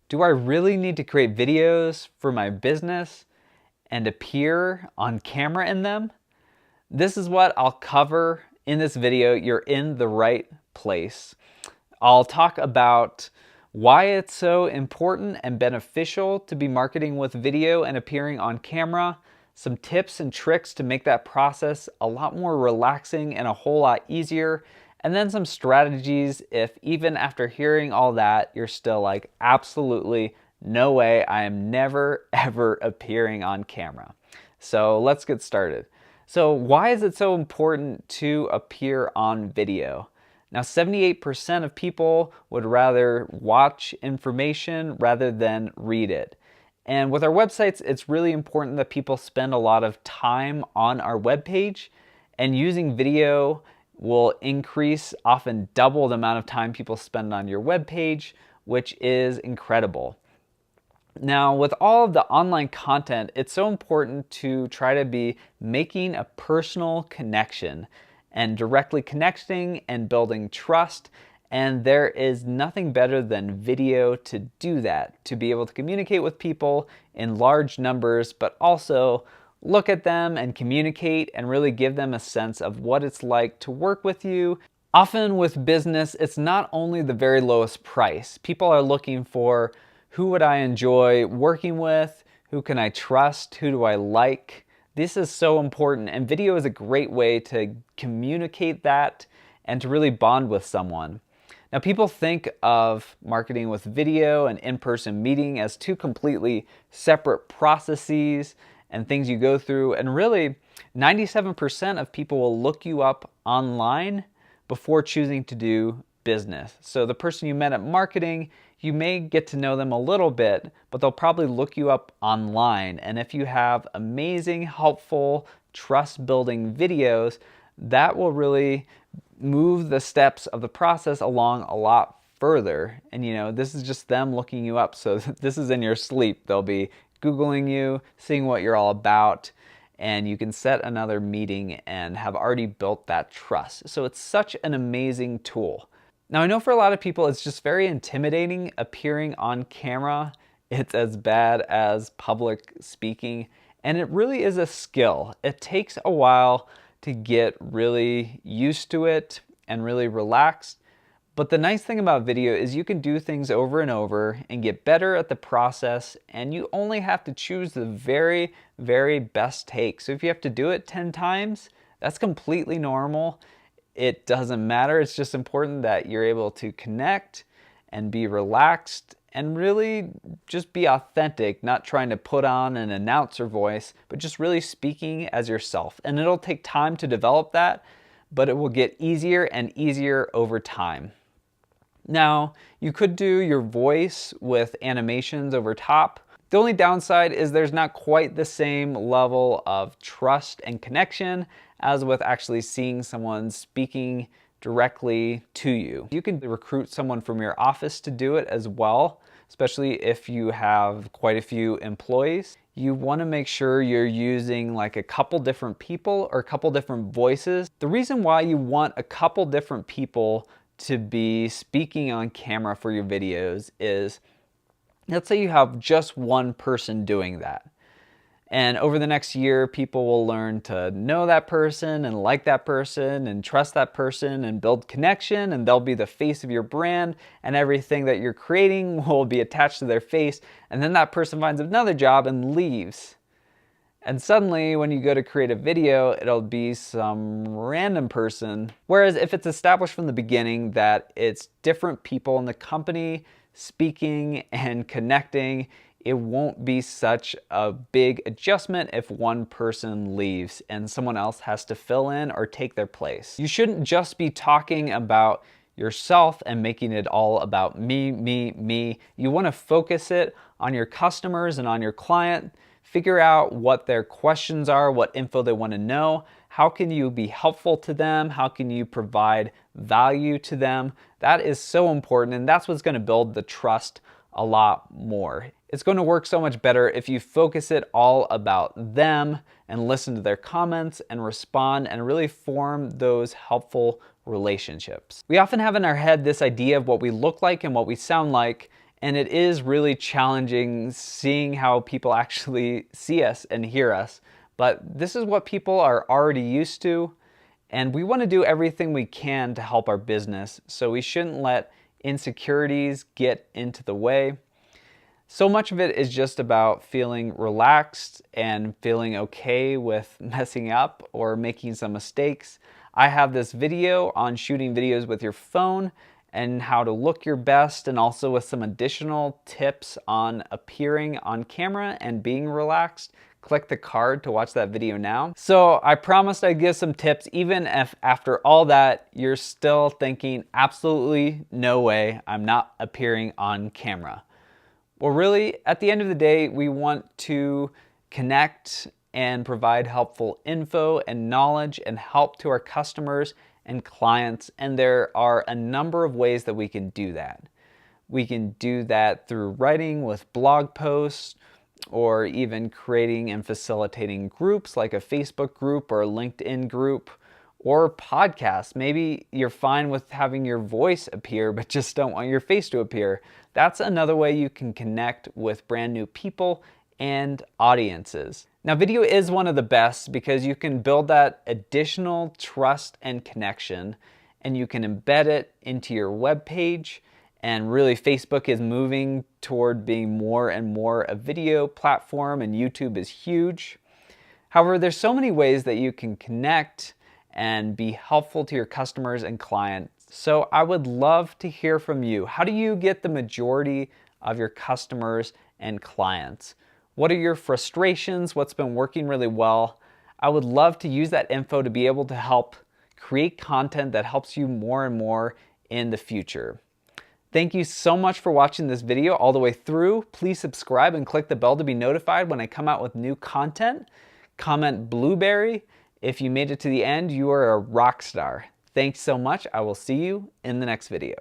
Do I really need to create videos for my business and appear on camera in them? This is what I'll cover in this video. You're in the right place. I'll talk about why it's so important and beneficial to be marketing with video and appearing on camera, some tips and tricks to make that process a lot more relaxing and a whole lot easier, and then some strategies if even after hearing all that, you're still like, absolutely no way, I am never ever appearing on camera. So let's get started. So why is it so important to appear on video? Now, 78% of people would rather watch information rather than read it. And with our websites, it's really important that people spend a lot of time on our webpage, and using video will increase, often double the amount of time people spend on your webpage, which is incredible. Now, with all of the online content, it's so important to try to be making a personal connection and directly connecting and building trust. And there is nothing better than video to do that, to be able to communicate with people in large numbers, but also look at them and communicate and really give them a sense of what it's like to work with you. Often with business, it's not only the very lowest price. People are looking for, who would I enjoy working with? Who can I trust? Who do I like? This is so important, and video is a great way to communicate that and to really bond with someone. Now, people think of marketing with video and in-person meeting as two completely separate processes and things you go through, and really 97% of people will look you up online before choosing to do business. So the person you met at marketing, you may get to know them a little bit, but they'll probably look you up online. And if you have amazing, helpful, trust-building videos, that will really move the steps of the process along a lot further. And this is just them looking you up. So this is in your sleep. They'll be Googling you, seeing what you're all about, and you can set another meeting and have already built that trust. So it's such an amazing tool. Now, I know for a lot of people, it's just very intimidating appearing on camera. It's as bad as public speaking, and it really is a skill. It takes a while to get really used to it and really relaxed. But the nice thing about video is you can do things over and over and get better at the process, and you only have to choose the very, very best take. So if you have to do it 10 times, that's completely normal. It doesn't matter. It's just important that you're able to connect and be relaxed and really just be authentic, not trying to put on an announcer voice, but just really speaking as yourself. And it'll take time to develop that, but it will get easier and easier over time. Now, you could do your voice with animations over top. The only downside is there's not quite the same level of trust and connection as with actually seeing someone speaking directly to you. You can recruit someone from your office to do it as well, especially if you have quite a few employees. You want to make sure you're using like a couple different people or a couple different voices. The reason why you want a couple different people to be speaking on camera for your videos is, let's say you have just one person doing that. And over the next year, people will learn to know that person and like that person and trust that person and build connection, and they'll be the face of your brand, and everything that you're creating will be attached to their face. And then that person finds another job and leaves. And suddenly, when you go to create a video, it'll be some random person. Whereas if it's established from the beginning that it's different people in the company speaking and connecting, it won't be such a big adjustment if one person leaves and someone else has to fill in or take their place. You shouldn't just be talking about yourself and making it all about me, me, me. You want to focus it on your customers and on your client. Figure out what their questions are, what info they want to know. How can you be helpful to them? How can you provide value to them? That is so important, and that's what's going to build the trust a lot more. It's going to work so much better if you focus it all about them and listen to their comments and respond and really form those helpful relationships. We often have in our head this idea of what we look like and what we sound like, And it is really challenging seeing how people actually see us and hear us. But this is what people are already used to, and we want to do everything we can to help our business, so we shouldn't let insecurities get into the way. So much of it is just about feeling relaxed and feeling okay with messing up or making some mistakes. I have this video on shooting videos with your phone and how to look your best, and also with some additional tips on appearing on camera and being relaxed. Click the card to watch that video now. So I promised I'd give some tips, even if after all that, you're still thinking, absolutely no way, I'm not appearing on camera. Well, really, at the end of the day, we want to connect and provide helpful info and knowledge and help to our customers and clients, and there are a number of ways that we can do that. We can do that through writing with blog posts, or even creating and facilitating groups like a Facebook group or a LinkedIn group, or podcasts. Maybe you're fine with having your voice appear, but just don't want your face to appear. That's another way you can connect with brand new people and audiences. Now, video is one of the best because you can build that additional trust and connection, and you can embed it into your web page. And really, Facebook is moving toward being more and more a video platform, and YouTube is huge. However, there's so many ways that you can connect and be helpful to your customers and clients. So I would love to hear from you. How do you get the majority of your customers and clients? What are your frustrations? What's been working really well? I would love to use that info to be able to help create content that helps you more and more in the future. Thank you so much for watching this video all the way through. Please subscribe and click the bell to be notified when I come out with new content. Comment blueberry. If you made it to the end, you are a rock star. Thanks so much. I will see you in the next video.